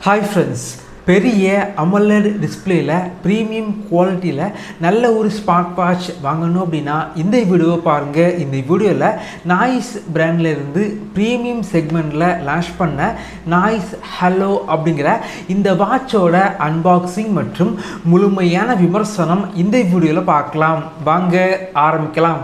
Hi friends, பெரிய AMOLED டிஸ்பிளேல premium குவாலிட்டியில் நல்ல ஒரு ஸ்மார்ட் வாட்ச் வாங்கணும் அப்படின்னா இந்த வீடியோவை பாருங்கள். இந்த வீடியோவில் நாய்ஸ் பிராண்ட்லேருந்து ப்ரீமியம் செக்மெண்ட்டில் லான்ச் பண்ண நாய்ஸ் ஹலோ அப்படிங்கிற இந்த வாட்சோட அன்பாக்சிங் மற்றும் முழுமையான விமர்சனம் இந்த வீடியோவில் பார்க்கலாம். வாங்க ஆரம்பிக்கலாம்.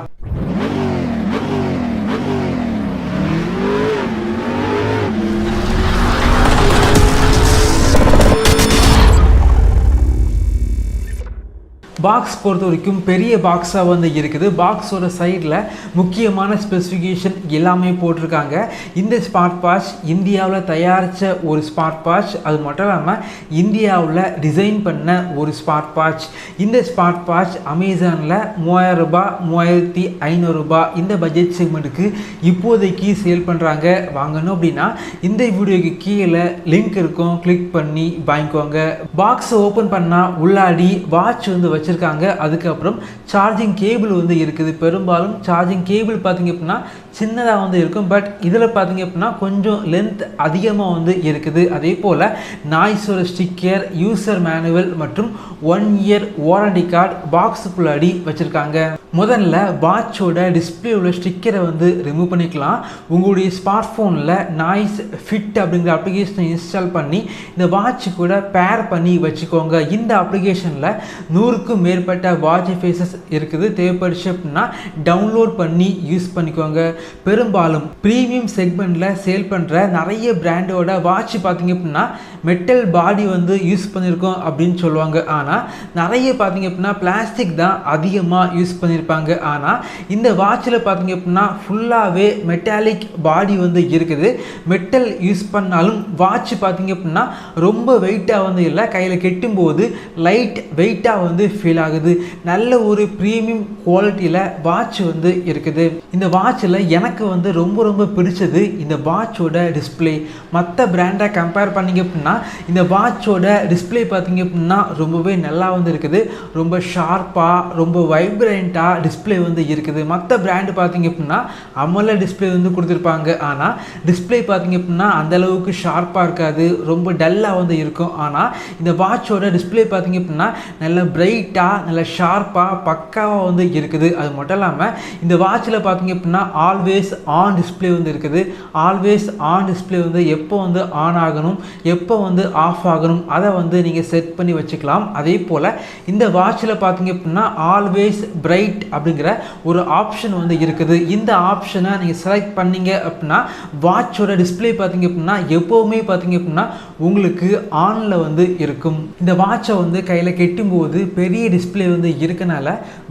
பாக்ஸ் பொறுத்த வரைக்கும் பெரிய பாக்ஸாக வந்து இருக்குது. பாக்ஸோட சைடில் முக்கியமான ஸ்பெசிஃபிகேஷன் எல்லாமே போட்டிருக்காங்க. இந்த ஸ்மார்ட் வாட்ச் இந்தியாவில் தயாரித்த ஒரு ஸ்மார்ட் வாட்ச், அது மட்டும் இல்லாமல் இந்தியாவில் டிசைன் பண்ண ஒரு ஸ்மார்ட் வாட்ச். இந்த ஸ்மார்ட் வாட்ச் அமேசானில் $3000 $3500 இந்த பட்ஜெட் செக்மெண்ட்டுக்கு இப்போதைக்கு சேல் பண்ணுறாங்க. வாங்கணும் அப்படின்னா இந்த வீடியோக்கு கீழே லிங்க் இருக்கும், கிளிக் பண்ணி வாங்கிக்கோங்க. பாக்ஸை ஓப்பன் பண்ணால் உள்ளாடி வாட்ச் வந்து வச்சிருக்காங்க. அதுக்கப்புறம் சார்ஜிங் கேபிள் வந்து இருக்குது. பெரும்பாலும் சார்ஜிங் கேபிள் பார்த்தீங்க அப்படின்னா சின்னதாக வந்து இருக்கும், பட் இதில் பார்த்தீங்க அப்படின்னா கொஞ்சம் லென்த் அதிகமாக வந்து இருக்குது. அதே போல் நாய்ஸோட ஸ்டிக்கர், யூசர் மேனுவல் மற்றும் 1 இயர் வாரண்டி கார்டு பாக்ஸுக்குள்ளாடி வச்சுருக்காங்க. முதல்ல வாட்சோட டிஸ்பிளே உள்ள ஸ்டிக்கரை வந்து ரிமூவ் பண்ணிக்கலாம். உங்களுடைய ஸ்மார்ட் ஃபோனில் நாய்ஸ் ஃபிட் அப்படிங்கிற அப்ளிகேஷனை இன்ஸ்டால் பண்ணி இந்த வாட்ச் கூட பேர் பண்ணி வச்சுக்கோங்க. இந்த அப்ளிகேஷனில் 100க்கும் மேற்பட்ட வாட்ச் ஃபேஸஸ் இருக்குது. தேவைப்படுச்சு அப்படின்னா டவுன்லோட் பண்ணி யூஸ் பண்ணிக்கோங்க. பெரும்பாலும் ப்ரீமியம் செக்மெண்ட்டில் சேல் பண்ணுற நிறைய பிராண்டோட வாட்ச் பார்த்தீங்க அப்படின்னா மெட்டல் பாடி வந்து யூஸ் பண்ணியிருக்கோம் அப்படின்னு சொல்லுவாங்க. ஆனால் நிறைய பார்த்தீங்க அப்படின்னா பிளாஸ்டிக் தான் அதிகமாக யூஸ் பண்ணியிருப்பாங்க. ஆனால் இந்த வாட்சில் பார்த்தீங்க அப்படின்னா ஃபுல்லாகவே மெட்டாலிக் பாடி வந்து இருக்குது. மெட்டல் யூஸ் பண்ணாலும் வாட்ச் பார்த்தீங்க அப்படின்னா ரொம்ப வெயிட்டாக வந்து இல்லை, கையில் கெட்டும்போது லைட் வெயிட்டாக வந்து ஃபீல் ஆகுது. நல்ல ஒரு ப்ரீமியம் குவாலிட்டியில் வாட்ச் வந்து இருக்குது. இந்த வாட்சில் எனக்கு வந்து ரொம்ப பிடிச்சது இந்த வாட்சோட டிஸ்பிளே. மற்ற பிராண்டை கம்பேர் பண்ணிங்க அப்படின்னா இந்த வாட்சோட டிஸ்பிளே பார்த்தீங்க அப்படின்னா ரொம்பவே நல்லா வந்து இருக்குது. ரொம்ப ஷார்ப்பாக, ரொம்ப வைப்ரண்ட்டாக டிஸ்பிளே வந்து இருக்குது. மற்ற பிராண்டு பார்த்தீங்க அப்படின்னா அமோலட் டிஸ்பிளே வந்து கொடுத்துருப்பாங்க. ஆனால் டிஸ்பிளே பார்த்தீங்க அப்படின்னா அந்தளவுக்கு ஷார்ப்பாக இருக்காது, ரொம்ப டல்லாக வந்து இருக்கும். ஆனால் இந்த வாட்சோட டிஸ்பிளே பார்த்தீங்க அப்படின்னா நல்ல பிரைட்டாக, நல்ல ஷார்ப்பாக, பக்காவாக வந்து இருக்குது. அது மட்டும் இல்லாமல் இந்த வாட்சில் பார்த்தீங்க அப்படின்னா ஆல்வேஸ் ஆன் டிஸ்பிளே வந்து இருக்குது. ஆல்வேஸ் ஆன் டிஸ்பிளே வந்து எப்போ வந்து ஆன் ஆகணும், எப்போ வந்து ஆஃப் ஆகணும் அதை வந்து நீங்கள் செட் பண்ணி வச்சுக்கலாம். அதே போல் இந்த வாட்சில் பார்த்தீங்க அப்படின்னா ஆல்வேஸ் பிரைட் அப்படிங்கிற ஒரு ஆப்ஷன் வந்து இருக்குது. இந்த ஆப்ஷனை நீங்கள் செலக்ட் பண்ணீங்க அப்படின்னா வாட்சோட டிஸ்பிளே பார்த்தீங்க அப்படின்னா எப்போவுமே பார்த்தீங்க அப்படின்னா உங்களுக்கு ஆனில் வந்து இருக்கும். இந்த வாட்சை வந்து கையில் கெட்டும்போது பெரிய டிஸ்பிளே வந்து இருக்கனால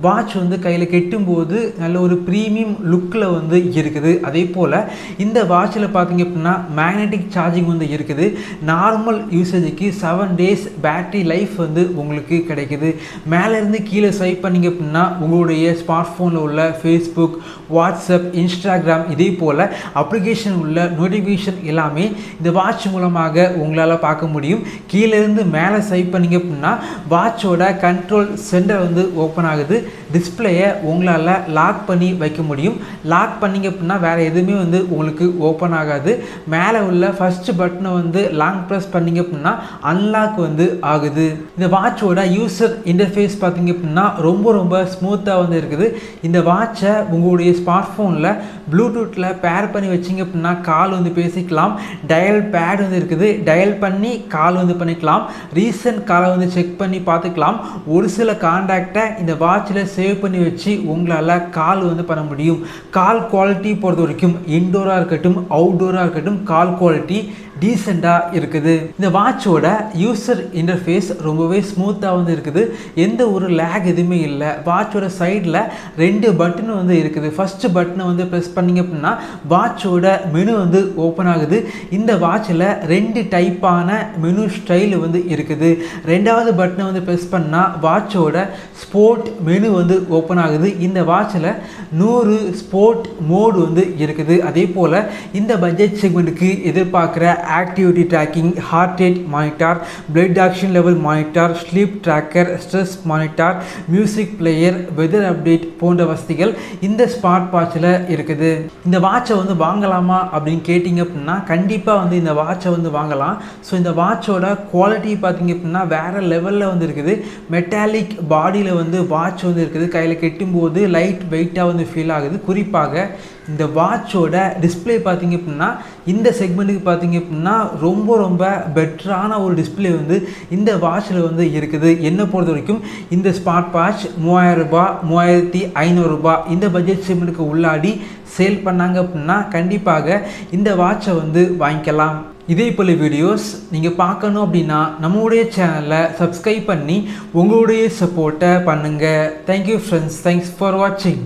வாட்ச் வந்து கையில் கெட்டும்போது நல்ல ஒரு ப்ரீமியம் லுக்கில் வந்து இருக்குது. அதே போல் இந்த வாட்சில் பார்த்தீங்க அப்படின்னா மேக்னெட்டிக் சார்ஜிங் வந்து இருக்குது. நார்மல் யூசேஜுக்கு 7 days பேட்டரி லைஃப் வந்து உங்களுக்கு கிடைக்குது. மேலேருந்து கீழே ஸ்வைப் பண்ணிங்க அப்படின்னா உங்களுடைய ஸ்மார்ட் ஃபோனில் உள்ள ஃபேஸ்புக், வாட்ஸ்அப், இன்ஸ்டாகிராம் இதே போல் அப்ளிகேஷன் உள்ள நோட்டிஃபிகேஷன் எல்லாமே இந்த வாட்ச் மூலமாக உங்களால் பார்க்க முடியும். கீழேருந்து மேலே ஸ்வைப் பண்ணிங்க அப்படின்னா வாட்சோட கண்ட்ரோல் சென்டர் வந்து ஓப்பன் ஆகுது. டிஸ்பிளேயை உங்களால் லாக் பண்ணி வைக்க முடியும். லாக் பண்ணிங்க அப்படின்னா வேறு எதுவுமே வந்து உங்களுக்கு ஓப்பன் ஆகாது. மேலே உள்ள ஃபஸ்ட்டு பட்டனை வந்து லாங் ப்ரெஸ் பண்ணிங்க அப்படின்னா அன்லாக் வந்து ஆகுது. இந்த வாட்சோட யூசர் இன்டர்ஃபேஸ் பார்த்தீங்க அப்படின்னா ரொம்ப ஸ்மூத்தாக வந்து இருக்குது. இந்த வாட்சை உங்களுடைய ஸ்மார்ட் ஃபோனில் ப்ளூடூத்தில் பேர் பண்ணி வச்சிங்க அப்படின்னா கால் வந்து பேசிக்கலாம். டயல் பேட் வந்து இருக்குது, டயல் பண்ணி கால் வந்து பண்ணிக்கலாம். ரீசன்ட் காலை வந்து செக் பண்ணி பார்த்துக்கலாம். ஒரு சில கான்டாக்டை இந்த வாட்சில் சேவ் பண்ணி வச்சு உங்களால் கால் வந்து பண்ண முடியும். கால் குவாலிட்டி பொறுத்த வரைக்கும் இன்டோராக இருக்கட்டும், அவுட்டோராக இருக்கட்டும், கால் குவாலிட்டி டீசெண்டாக இருக்குது. இந்த வாட்சோட யூசர் இன்டர்ஃபேஸ் ரொம்பவே ஸ்மூத்தாக வந்து இருக்குது. எந்த ஒரு லேக் எதுவுமே இல்லை. வாட்சோட சைடில் 2 பட்டன் வந்து இருக்குது. ஃபஸ்ட்டு பட்டனை வந்து ப்ரெஸ் பண்ணிங்க அப்படின்னா வாட்சோட மெனு வந்து ஓப்பன் ஆகுது. இந்த வாட்சில் 2 டைப்பான மெனு ஸ்டைல் வந்து இருக்குது. 2வது பட்டனை வந்து ப்ரெஸ் பண்ணால் வாட்சோட ஸ்போர்ட் மெனு வந்து ஓப்பன் ஆகுது. இந்த வாட்சில் 100 ஸ்போர்ட் மோடு வந்து இருக்குது. அதே போல் இந்த பட்ஜெட் செக்மெண்ட்டுக்கு எதிர்பார்க்குற activity tracking, heart rate monitor, blood oxygen level monitor, sleep tracker, stress monitor, music player, weather update போன்ற வசதிகள் இந்த ஸ்மார்ட் வாட்சில் இருக்குது. இந்த வாட்சை வந்து வாங்கலாமா அப்படின்னு கேட்டிங்க அப்படின்னா கண்டிப்பாக வந்து இந்த வாட்சை வந்து வாங்கலாம். ஸோ இந்த வாட்சோட குவாலிட்டி பார்த்திங்க அப்படின்னா வேறு லெவலில் வந்து இருக்குது. மெட்டாலிக் பாடியில் வந்து வாட்ச் வந்து இருக்குது. கையில் கெட்டும்போது லைட் வெயிட்டாக வந்து ஃபீல் ஆகுது. குறிப்பாக இந்த வாட்சோட டிஸ்பிளே பார்த்திங்க அப்படின்னா இந்த செக்மெண்ட்டுக்கு பார்த்திங்க அப்படின்னா ரொம்ப பெட்டரான ஒரு டிஸ்பிளே வந்து இந்த வாட்சில் வந்து இருக்குது. என்னை பொறுத்த வரைக்கும் இந்த ஸ்மார்ட் வாட்ச் 3000 ரூபாய் 3500 ரூபாய் இந்த பட்ஜெட் செக்மெண்ட்டுக்கு உள்ளாடி சேல் பண்ணாங்க அப்படின்னா கண்டிப்பாக இந்த வாட்சை வந்து வாங்கிக்கலாம். இதே போல் வீடியோஸ் நீங்கள் பார்க்கணும் அப்படின்னா நம்மளுடைய சேனலை சப்ஸ்கிரைப் பண்ணி உங்களுடைய சப்போர்ட்டை பண்ணுங்கள். தேங்க்யூ ஃப்ரெண்ட்ஸ், தேங்க்ஸ் ஃபார் வாட்சிங்.